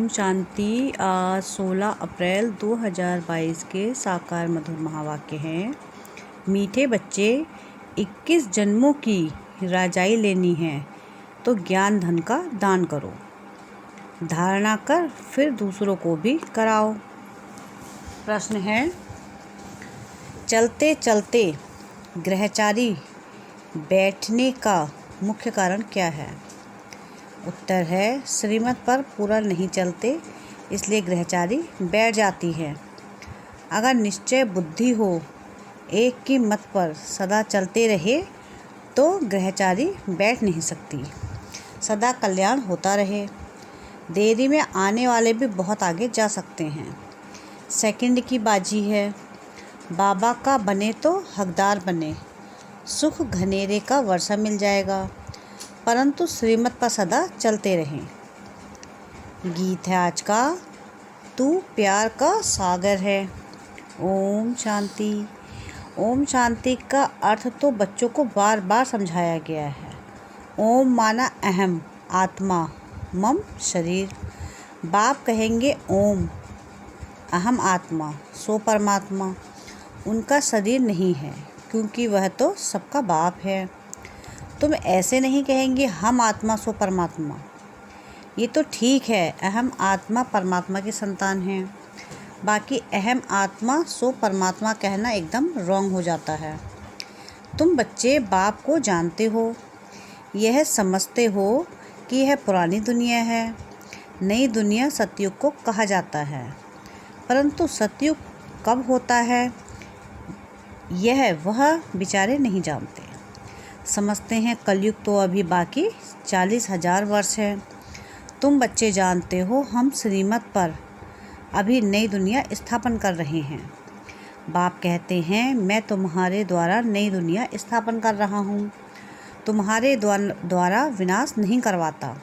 ओम शांति। आज 16 अप्रैल 2022 के साकार मधुर महावाक्य हैं। मीठे बच्चे, 21 जन्मों की राजाई लेनी है तो ज्ञान धन का दान करो, धारणा कर फिर दूसरों को भी कराओ। प्रश्न है, चलते चलते ग्रहचारी बैठने का मुख्य कारण क्या है? उत्तर है, श्रीमत पर पूरा नहीं चलते इसलिए ग्रहचारी बैठ जाती है। अगर निश्चय बुद्धि हो, एक की मत पर सदा चलते रहे तो ग्रहचारी बैठ नहीं सकती। सदा कल्याण होता रहे। देरी में आने वाले भी बहुत आगे जा सकते हैं। सेकंड की बाजी है। बाबा का बने तो हकदार बने, सुख घनेरे का वर्षा मिल जाएगा, परंतु श्रीमत पर सदा चलते रहें। गीत है आज का, तू प्यार का सागर है। ओम शांति। ओम शांति का अर्थ तो बच्चों को बार बार समझाया गया है। ओम माना अहम, आत्मा, मम शरीर। बाप कहेंगे ओम, अहम आत्मा, सो परमात्मा। उनका शरीर नहीं है क्योंकि वह तो सबका बाप है। तुम ऐसे नहीं कहेंगे हम आत्मा सो परमात्मा। ये तो ठीक है, अहम आत्मा परमात्मा की संतान है, बाकी अहम आत्मा सो परमात्मा कहना एकदम रॉन्ग हो जाता है। तुम बच्चे बाप को जानते हो, यह समझते हो कि यह पुरानी दुनिया है, नई दुनिया सतयुग को कहा जाता है। परंतु सतयुग कब होता है यह वह बेचारे नहीं जानते। समझते हैं कलयुग तो अभी बाकी 40,000 वर्ष है। तुम बच्चे जानते हो हम श्रीमत पर अभी नई दुनिया स्थापन कर रहे हैं। बाप कहते हैं मैं तुम्हारे द्वारा नई दुनिया स्थापन कर रहा हूँ, तुम्हारे द्वारा विनाश नहीं करवाता।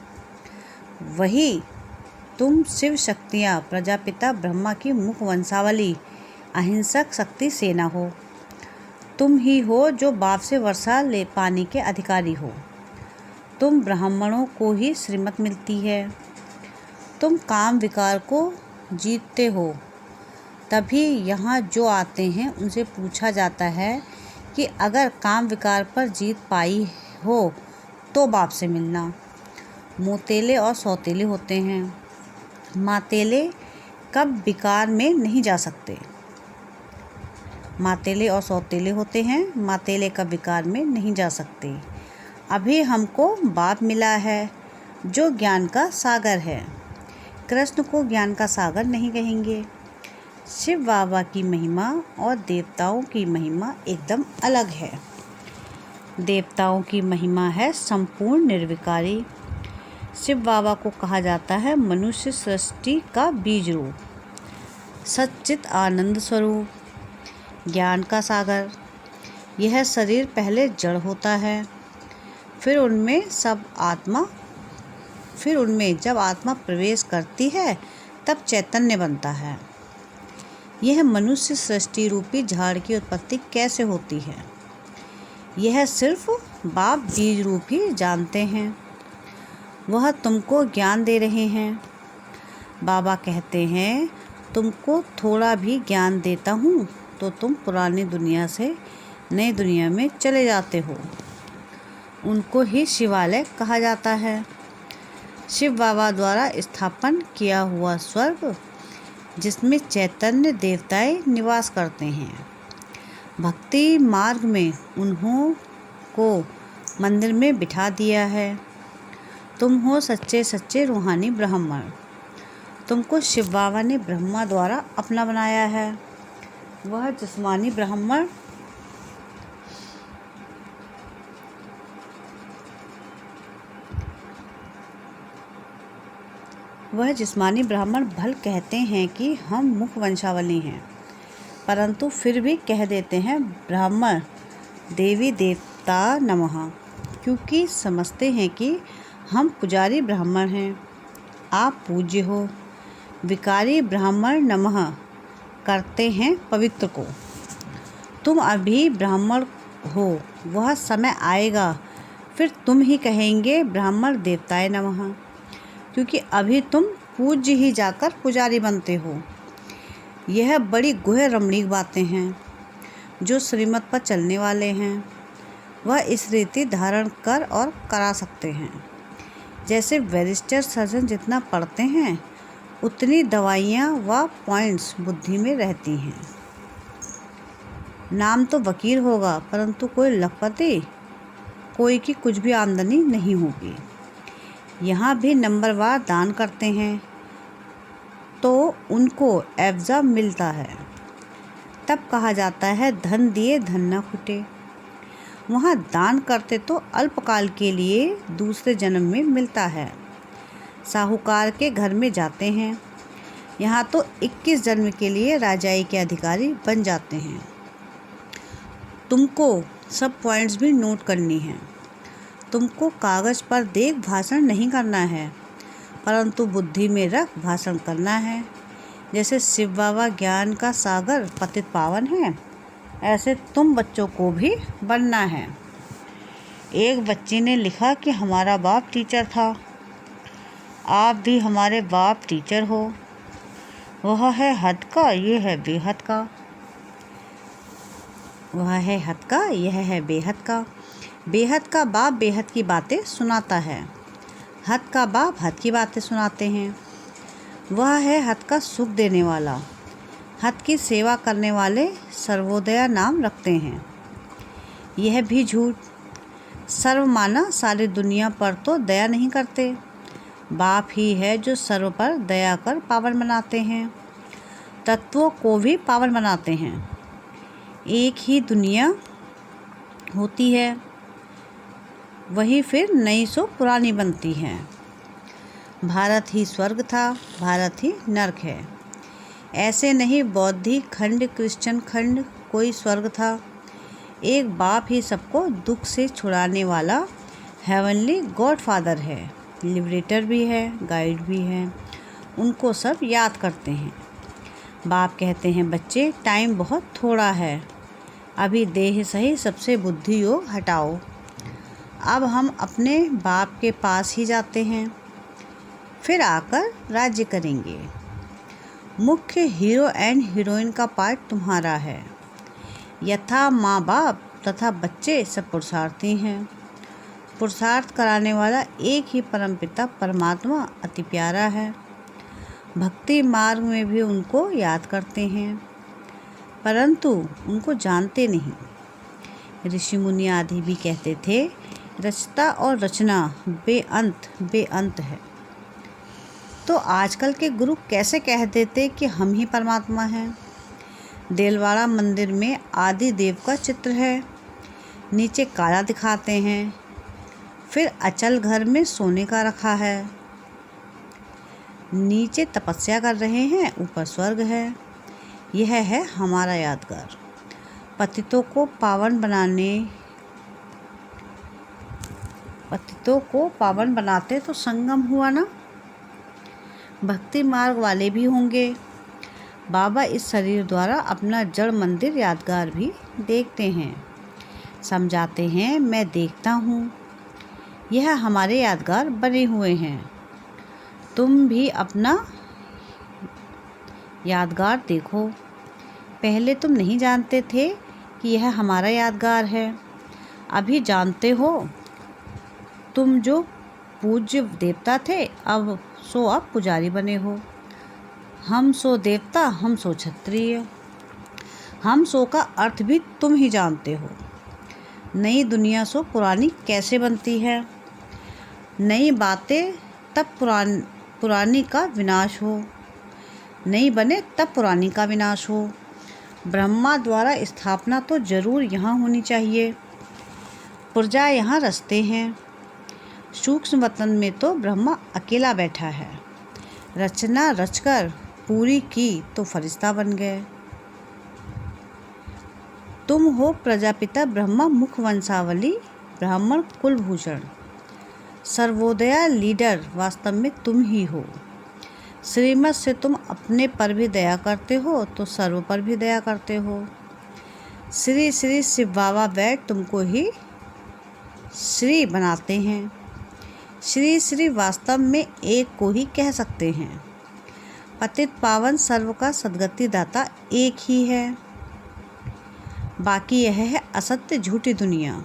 वही तुम शिव शक्तियाँ प्रजापिता ब्रह्मा की मुख वंशावली अहिंसक शक्ति सेना हो। तुम ही हो जो बाप से वर्षा ले पानी के अधिकारी हो। तुम ब्राह्मणों को ही श्रीमत मिलती है। तुम काम विकार को जीतते हो, तभी यहाँ जो आते हैं उनसे पूछा जाता है कि अगर काम विकार पर जीत पाई हो तो बाप से मिलना। मोतेले और सौतेले होते हैं। मातेले कब विकार में नहीं जा सकते। मातेले और सौतेले होते हैं, मातेले का विकार में नहीं जा सकते। अभी हमको बाप मिला है जो ज्ञान का सागर है। कृष्ण को ज्ञान का सागर नहीं कहेंगे। शिव बाबा की महिमा और देवताओं की महिमा एकदम अलग है। देवताओं की महिमा है संपूर्ण निर्विकारी। शिव बाबा को कहा जाता है मनुष्य सृष्टि का बीज रूप, सच्चित आनंद स्वरूप, ज्ञान का सागर। यह शरीर पहले जड़ होता है, फिर उनमें जब आत्मा प्रवेश करती है तब चैतन्य बनता है। यह मनुष्य सृष्टि रूपी झाड़ की उत्पत्ति कैसे होती है यह सिर्फ बाप बीज रूप ही जानते हैं। वह तुमको ज्ञान दे रहे हैं। बाबा कहते हैं तुमको थोड़ा भी ज्ञान देता हूँ तो तुम पुरानी दुनिया से नई दुनिया में चले जाते हो। उनको ही शिवालय कहा जाता है। शिव बाबा द्वारा स्थापन किया हुआ स्वर्ग जिसमें चैतन्य देवताएं निवास करते हैं। भक्ति मार्ग में उन्हों को मंदिर में बिठा दिया है। तुम हो सच्चे सच्चे रूहानी ब्राह्मण। तुमको शिव बाबा ने ब्रह्मा द्वारा अपना बनाया है। वह जिस्मानी ब्राह्मण भल कहते हैं कि हम मुख वंशावली हैं, परंतु फिर भी कह देते हैं ब्राह्मण देवी देवता नमः, क्योंकि समझते हैं कि हम पुजारी ब्राह्मण हैं, आप पूज्य हो। विकारी ब्राह्मण नमः करते हैं पवित्र को। तुम अभी ब्राह्मण हो, वह समय आएगा फिर तुम ही कहेंगे ब्राह्मण देवताए नमः, क्योंकि अभी तुम पूज्य ही जाकर पुजारी बनते हो। यह बड़ी गुह्य रमणीक बातें हैं। जो श्रीमत पर चलने वाले हैं वह इस रीति धारण कर और करा सकते हैं। जैसे बैरिस्टर सर्जन जितना पढ़ते हैं उतनी दवाइयाँ व पॉइंट्स बुद्धि में रहती हैं। नाम तो वकील होगा परंतु कोई लखपति, कोई की कुछ भी आमदनी नहीं होगी। यहाँ भी नंबरवार दान करते हैं तो उनको एवज़ा मिलता है। तब कहा जाता है धन दिए धन न खुटे। वहाँ दान करते तो अल्पकाल के लिए दूसरे जन्म में मिलता है। साहूकार के घर में जाते हैं, यहाँ तो 21 जन्म के लिए राजाई के अधिकारी बन जाते हैं। तुमको सब पॉइंट्स भी नोट करनी है। तुमको कागज़ पर देख भाषण नहीं करना है परंतु बुद्धि में रख भाषण करना है। जैसे शिव बाबा ज्ञान का सागर पतित पावन है, ऐसे तुम बच्चों को भी बनना है। एक बच्ची ने लिखा कि हमारा बाप टीचर था। आप भी हमारे बाप टीचर हो। वह है हद का, ये है बेहद का। वह है हद का, यह है बेहद का। बेहद का बाप बेहद की बातें सुनाता है। हद का बाप हद की बातें सुनाते हैं। वह है हद का सुख देने वाला। हद की सेवा करने वाले सर्वोदया नाम रखते हैं। यह भी झूठ। सर्वमाना सारी दुनिया पर तो दया नहीं करते। बाप ही है जो सर्व पर दया कर पावन बनाते हैं। तत्वों को भी पावन बनाते हैं। एक ही दुनिया होती है, वही फिर नई सो पुरानी बनती है। भारत ही स्वर्ग था, भारत ही नरक है। ऐसे नहीं बौद्धी खंड, क्रिश्चियन खंड कोई स्वर्ग था। एक बाप ही सबको दुख से छुड़ाने वाला हेवनली गॉड फादर है। लिबरेटर भी है, गाइड भी है। उनको सब याद करते हैं। बाप कहते हैं बच्चे टाइम बहुत थोड़ा है, अभी देह सही सबसे बुद्धि योग हटाओ। अब हम अपने बाप के पास ही जाते हैं, फिर आकर राज्य करेंगे। मुख्य हीरो एंड हीरोइन का पार्ट तुम्हारा है। यथा माँ बाप तथा बच्चे सब पुरुषार्थी हैं। पुरुषार्थ कराने वाला एक ही परमपिता परमात्मा अति प्यारा है। भक्ति मार्ग में भी उनको याद करते हैं परंतु उनको जानते नहीं। ऋषि मुनि आदि भी कहते थे रचता और रचना बेअंत है। तो आजकल के गुरु कैसे कह देते कि हम ही परमात्मा हैं। देलवाड़ा मंदिर में आदि देव का चित्र है, नीचे काला दिखाते हैं। फिर अचल घर में सोने का रखा है। नीचे तपस्या कर रहे हैं, ऊपर स्वर्ग है। यह है हमारा यादगार। पतितों को पावन बनाते तो संगम हुआ ना। भक्ति मार्ग वाले भी होंगे। बाबा इस शरीर द्वारा अपना जड़ मंदिर यादगार भी देखते हैं, समझाते हैं मैं देखता हूँ। यह हमारे यादगार बने हुए हैं। तुम भी अपना यादगार देखो। पहले तुम नहीं जानते थे कि यह हमारा यादगार है, अभी जानते हो। तुम जो पूज्य देवता थे अब पुजारी बने हो। हम सो देवता, हम सो क्षत्रिय। हम सो का अर्थ भी तुम ही जानते हो। नई दुनिया सो पुरानी कैसे बनती है। नई बातें तब पुरानी का विनाश हो, नई बने तब पुरानी का विनाश हो। ब्रह्मा द्वारा स्थापना तो जरूर यहाँ होनी चाहिए। पुर्जा यहाँ रचते हैं। सूक्ष्म वतन में तो ब्रह्मा अकेला बैठा है। रचना रचकर पूरी की तो फरिश्ता बन गए। तुम हो प्रजापिता ब्रह्मा मुख वंशावली ब्राह्मण कुलभूषण। सर्वोदया लीडर वास्तव में तुम ही हो। श्रीमत से तुम अपने पर भी दया करते हो तो सर्व पर भी दया करते हो। श्री श्री शिव बाबा बैठ तुमको ही श्री बनाते हैं। श्री श्री वास्तव में एक को ही कह सकते हैं। पतित पावन सर्व का सद्गति दाता एक ही है। बाकी यह है असत्य झूठी दुनिया।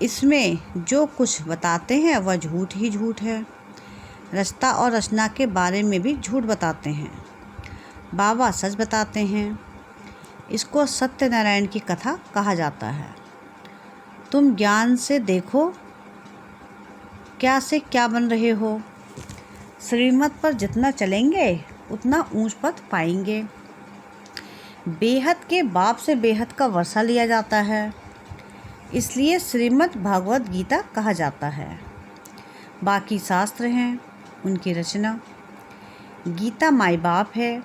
इसमें जो कुछ बताते हैं वह झूठ ही झूठ है। रचता और रचना के बारे में भी झूठ बताते हैं। बाबा सच बताते हैं। इसको सत्यनारायण की कथा कहा जाता है। तुम ज्ञान से देखो क्या से क्या बन रहे हो। श्रीमत पर जितना चलेंगे उतना ऊंच पद पाएंगे। बेहद के बाप से बेहद का वर्षा लिया जाता है, इसलिए श्रीमद् भागवत गीता कहा जाता है। बाकी शास्त्र हैं उनकी रचना। गीता माई बाप है।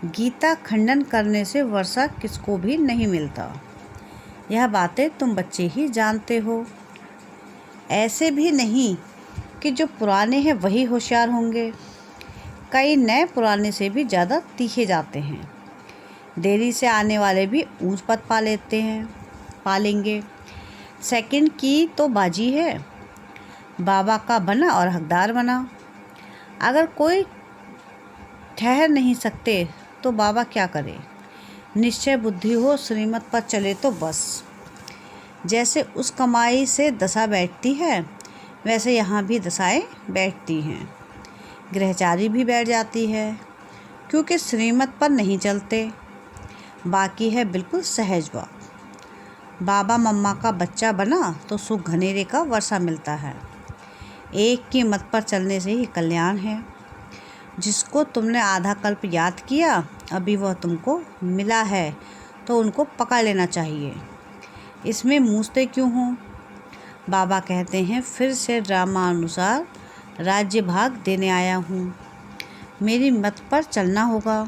गीता खंडन करने से वर्षा किसको भी नहीं मिलता। यह बातें तुम बच्चे ही जानते हो। ऐसे भी नहीं कि जो पुराने हैं वही होशियार होंगे। कई नए पुराने से भी ज़्यादा तीखे जाते हैं। देरी से आने वाले भी ऊंच पद पा लेंगे। सेकंड की तो बाजी है। बाबा का बना और हकदार बना। अगर कोई ठहर नहीं सकते तो बाबा क्या करे। निश्चय बुद्धि हो श्रीमत पर चले तो बस। जैसे उस कमाई से दशा बैठती है वैसे यहाँ भी दशाएं बैठती हैं। ग्रहचारी भी बैठ जाती है क्योंकि श्रीमत पर नहीं चलते। बाकी है बिल्कुल सहज बात। बाबा मम्मा का बच्चा बना तो सुख घनेरे का वर्षा मिलता है। एक की मत पर चलने से ही कल्याण है। जिसको तुमने आधा कल्प याद किया अभी वह तुमको मिला है तो उनको पकड़ लेना चाहिए। इसमें मूझते क्यों हो। बाबा कहते हैं फिर से ड्रामा अनुसार राज्य भाग देने आया हूँ। मेरी मत पर चलना होगा।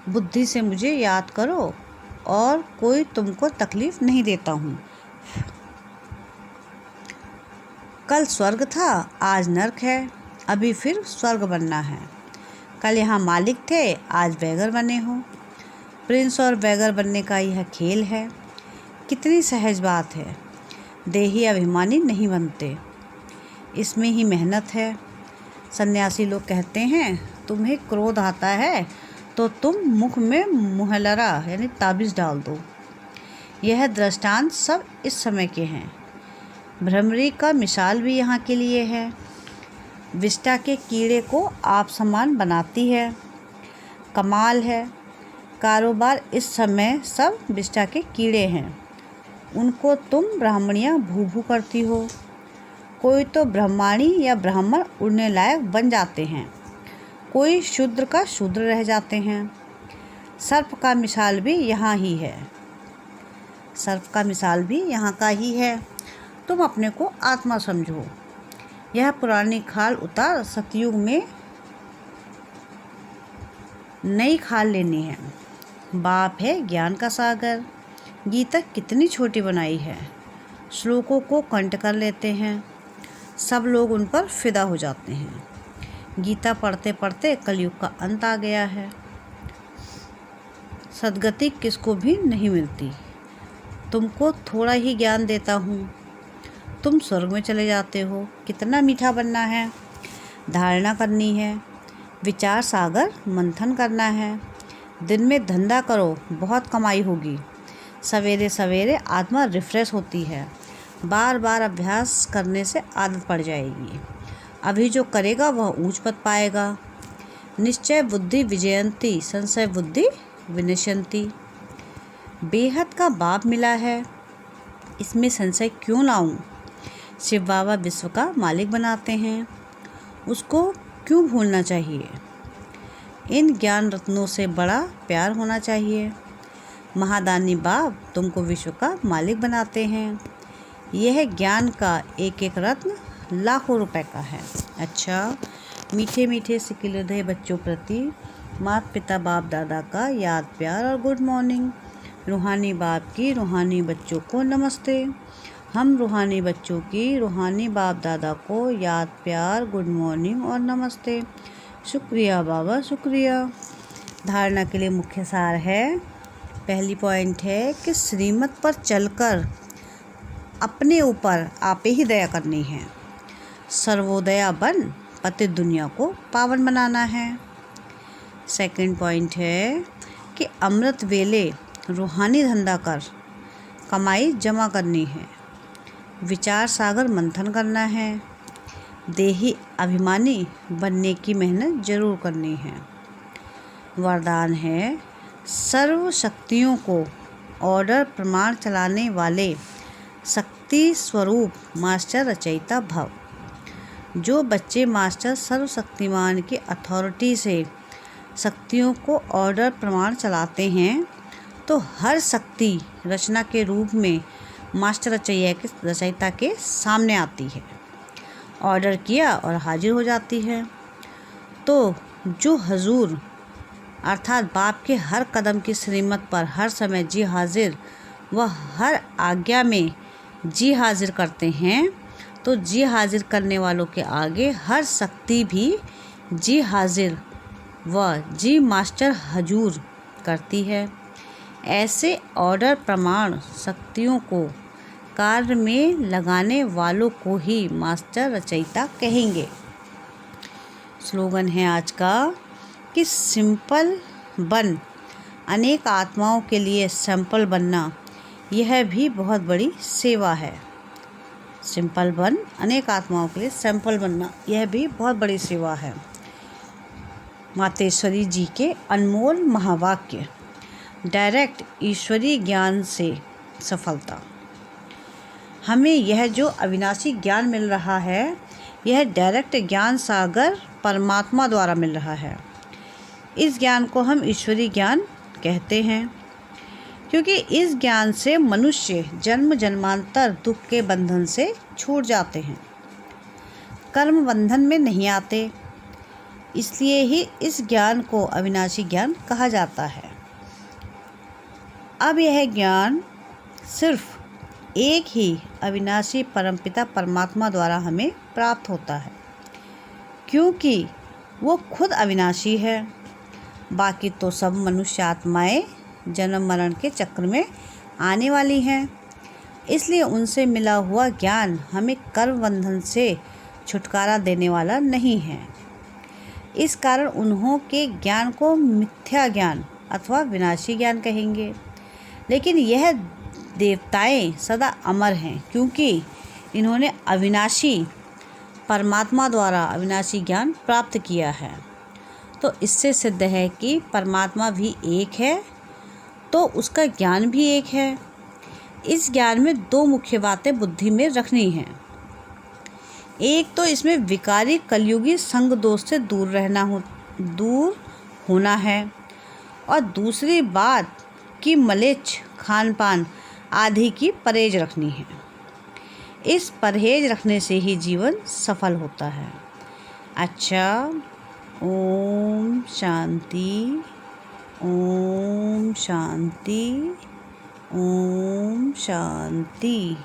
बुद्धि से मुझे याद करो और कोई तुमको तकलीफ़ नहीं देता हूँ। कल स्वर्ग था आज नरक है। अभी फिर स्वर्ग बनना है। कल यहाँ मालिक थे आज बैगर बने हो। प्रिंस और बैगर बनने का यह खेल है। कितनी सहज बात है। देही अभिमानी नहीं बनते। इसमें ही मेहनत है। सन्यासी लोग कहते हैं तुम्हें क्रोध आता है तो तुम मुख में मुहलरा यानी ताबीज़ डाल दो। यह दृष्टांत सब इस समय के हैं। भ्रमरी का मिसाल भी यहाँ के लिए है। विष्टा के कीड़े को आप समान बनाती है। कमाल है। कारोबार इस समय सब विष्टा के कीड़े हैं। उनको तुम ब्राह्मणियाँ भू भू करती हो। कोई तो ब्रह्माणी या ब्राह्मण उड़ने लायक बन जाते हैं। कोई शूद्र का शूद्र रह जाते हैं। सर्प का मिसाल भी यहाँ ही है। सर्प का मिसाल भी यहाँ का ही है। तुम अपने को आत्मा समझो। यह पुरानी खाल उतार सतयुग में नई खाल लेनी है। बाप है ज्ञान का सागर। गीता कितनी छोटी बनाई है। श्लोकों को कंठ कर लेते हैं। सब लोग उन पर फिदा हो जाते हैं। गीता पढ़ते पढ़ते कलयुग का अंत आ गया है। सद्गति किसको भी नहीं मिलती। तुमको थोड़ा ही ज्ञान देता हूँ तुम स्वर्ग में चले जाते हो। कितना मीठा बनना है। धारणा करनी है। विचार सागर मंथन करना है। दिन में धंधा करो बहुत कमाई होगी। सवेरे सवेरे आत्मा रिफ्रेश होती है। बार बार अभ्यास करने से आदत पड़ जाएगी। अभी जो करेगा वह ऊंच पद पाएगा। निश्चय बुद्धि विजयंती संशय बुद्धि विनश्यंती। बेहद का बाप मिला है इसमें संशय क्यों लाऊं। शिव बाबा विश्व का मालिक बनाते हैं। उसको क्यों भूलना चाहिए। इन ज्ञान रत्नों से बड़ा प्यार होना चाहिए। महादानी बाप तुमको विश्व का मालिक बनाते हैं। यह ज्ञान का एक एक रत्न लाखों रुपए का है। अच्छा मीठे मीठे सिकिल हृदय बच्चों प्रति माता पिता बाप दादा का याद प्यार और गुड मॉर्निंग। रूहानी बाप की रूहानी बच्चों को नमस्ते। हम रूहानी बच्चों की रूहानी बाप दादा को याद प्यार गुड मॉर्निंग और नमस्ते। शुक्रिया बाबा शुक्रिया। धारणा के लिए मुख्य सार है। पहली पॉइंट है कि श्रीमत पर चलकर अपने ऊपर आपे ही दया करनी है। सर्वोदया बन पतित दुनिया को पावन बनाना है। सेकंड पॉइंट है कि अमृत वेले रूहानी धंधा कर कमाई जमा करनी है, विचार सागर मंथन करना है, देही अभिमानी बनने की मेहनत जरूर करनी है। वरदान है सर्व शक्तियों को ऑर्डर प्रमाण चलाने वाले शक्ति स्वरूप मास्टर रचयिता भव। जो बच्चे मास्टर सर्वशक्तिमान की अथॉरिटी से शक्तियों को ऑर्डर प्रमाण चलाते हैं तो हर शक्ति रचना के रूप में मास्टर रचयिता के सामने आती है, ऑर्डर किया और हाजिर हो जाती है। तो जो हजूर अर्थात बाप के हर कदम की श्रीमत पर हर समय जी हाजिर व हर आज्ञा में जी हाजिर करते हैं, तो जी हाजिर करने वालों के आगे हर शक्ति भी जी हाजिर व जी मास्टर हजूर करती है। ऐसे ऑर्डर प्रमाण शक्तियों को कार्य में लगाने वालों को ही मास्टर रचयिता कहेंगे। स्लोगन है आज का कि सिंपल बन, अनेक आत्माओं के लिए सैंपल बनना यह भी बहुत बड़ी सेवा है। सिंपल बन, अनेक आत्माओं के लिए सैंपल बनना यह भी बहुत बड़ी सेवा है। मातेश्वरी जी के अनमोल महावाक्य, डायरेक्ट ईश्वरीय ज्ञान से सफलता। हमें यह जो अविनाशी ज्ञान मिल रहा है, यह डायरेक्ट ज्ञान सागर परमात्मा द्वारा मिल रहा है। इस ज्ञान को हम ईश्वरीय ज्ञान कहते हैं, क्योंकि इस ज्ञान से मनुष्य जन्म जन्मांतर दुख के बंधन से छूट जाते हैं, कर्म बंधन में नहीं आते। इसलिए ही इस ज्ञान को अविनाशी ज्ञान कहा जाता है। अब यह ज्ञान सिर्फ एक ही अविनाशी परमपिता परमात्मा द्वारा हमें प्राप्त होता है, क्योंकि वो खुद अविनाशी है। बाकी तो सब मनुष्य आत्माएं जन्म मरण के चक्र में आने वाली हैं, इसलिए उनसे मिला हुआ ज्ञान हमें कर्म बंधन से छुटकारा देने वाला नहीं है। इस कारण उन्हों के ज्ञान को मिथ्या ज्ञान अथवा विनाशी ज्ञान कहेंगे। लेकिन यह देवताएं सदा अमर हैं, क्योंकि इन्होंने अविनाशी परमात्मा द्वारा अविनाशी ज्ञान प्राप्त किया है। तो इससे सिद्ध है कि परमात्मा भी एक है, तो उसका ज्ञान भी एक है। इस ज्ञान में दो मुख्य बातें बुद्धि में रखनी हैं। एक तो इसमें विकारी कलयुगी संग दोष से दूर होना है, और दूसरी बात कि मलेच्छ खान पान आदि की परहेज रखनी है। इस परहेज रखने से ही जीवन सफल होता है। अच्छा, ओम शांति, ओम शांति, ओम शांति।